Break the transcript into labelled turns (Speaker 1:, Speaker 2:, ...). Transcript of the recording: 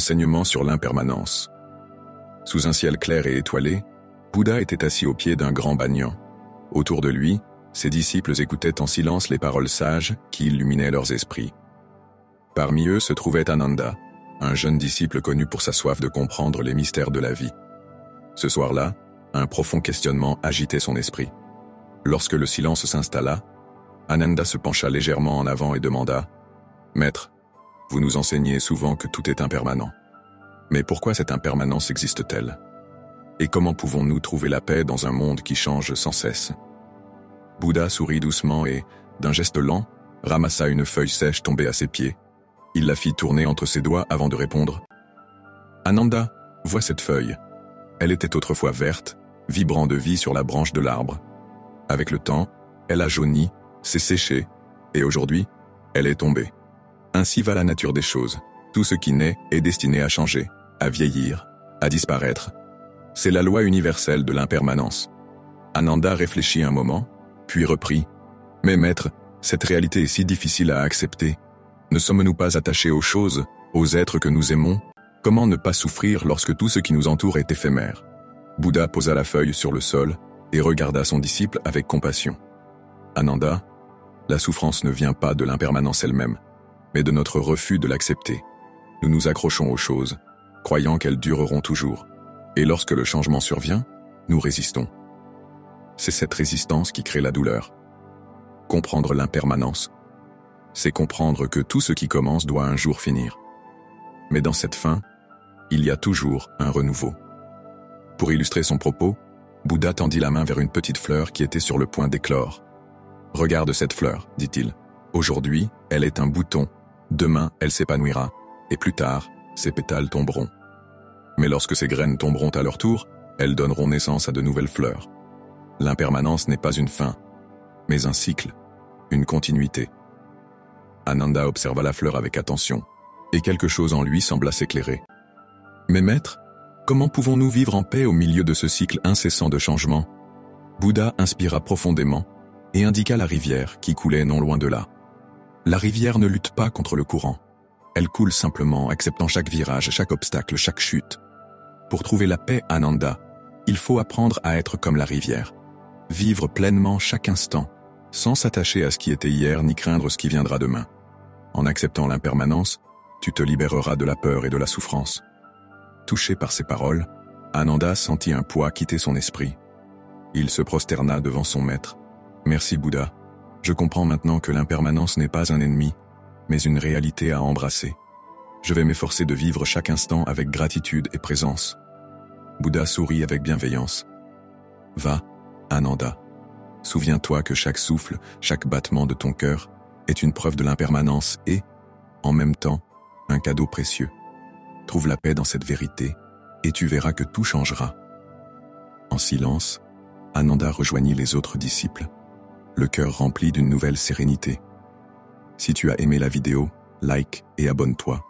Speaker 1: enseignement sur l'impermanence. Sous un ciel clair et étoilé, Bouddha était assis au pied d'un grand banyan. Autour de lui, ses disciples écoutaient en silence les paroles sages qui illuminaient leurs esprits. Parmi eux se trouvait Ananda, un jeune disciple connu pour sa soif de comprendre les mystères de la vie. Ce soir-là, un profond questionnement agitait son esprit. Lorsque le silence s'installa, Ananda se pencha légèrement en avant et demanda « Maître, vous nous enseignez souvent que tout est impermanent. Mais pourquoi cette impermanence existe-t-elle? Et comment pouvons-nous trouver la paix dans un monde qui change sans cesse ?» Bouddha sourit doucement et, d'un geste lent, ramassa une feuille sèche tombée à ses pieds. Il la fit tourner entre ses doigts avant de répondre « Ananda, vois cette feuille. Elle était autrefois verte, vibrant de vie sur la branche de l'arbre. Avec le temps, elle a jauni, s'est séchée, et aujourd'hui, elle est tombée. Ainsi va la nature des choses. Tout ce qui naît est destiné à changer, à vieillir, à disparaître. C'est la loi universelle de l'impermanence. » Ananda réfléchit un moment, puis reprit « Mais maître, cette réalité est si difficile à accepter. Ne sommes-nous pas attachés aux choses, aux êtres que nous aimons? Comment ne pas souffrir lorsque tout ce qui nous entoure est éphémère ?» Bouddha posa la feuille sur le sol et regarda son disciple avec compassion. « Ananda, la souffrance ne vient pas de l'impermanence elle-même, mais de notre refus de l'accepter. Nous nous accrochons aux choses, croyant qu'elles dureront toujours. Et lorsque le changement survient, nous résistons. C'est cette résistance qui crée la douleur. Comprendre l'impermanence, c'est comprendre que tout ce qui commence doit un jour finir. Mais dans cette fin, il y a toujours un renouveau. » Pour illustrer son propos, Bouddha tendit la main vers une petite fleur qui était sur le point d'éclore. « Regarde cette fleur, dit-il. Aujourd'hui, elle est un bouton. Demain, elle s'épanouira. Et plus tard, ses pétales tomberont. Mais lorsque ces graines tomberont à leur tour, elles donneront naissance à de nouvelles fleurs. L'impermanence n'est pas une fin, mais un cycle, une continuité. » Ananda observa la fleur avec attention, et quelque chose en lui sembla s'éclairer. « Mais maître, comment pouvons-nous vivre en paix au milieu de ce cycle incessant de changement ?» Bouddha inspira profondément et indiqua la rivière qui coulait non loin de là. La rivière ne lutte pas contre le courant. Elle coule simplement, acceptant chaque virage, chaque obstacle, chaque chute. Pour trouver la paix, Ananda, il faut apprendre à être comme la rivière. Vivre pleinement chaque instant, sans s'attacher à ce qui était hier ni craindre ce qui viendra demain. En acceptant l'impermanence, tu te libéreras de la peur et de la souffrance. Touché par ces paroles, Ananda sentit un poids quitter son esprit. Il se prosterna devant son maître. « Merci Bouddha, je comprends maintenant que l'impermanence n'est pas un ennemi, mais une réalité à embrasser. Je vais m'efforcer de vivre chaque instant avec gratitude et présence. » Bouddha sourit avec bienveillance. « Va, Ananda. Souviens-toi que chaque souffle, chaque battement de ton cœur est une preuve de l'impermanence et, en même temps, un cadeau précieux. Trouve la paix dans cette vérité et tu verras que tout changera. » En silence, Ananda rejoignit les autres disciples, le cœur rempli d'une nouvelle sérénité. Si tu as aimé la vidéo, like et abonne-toi.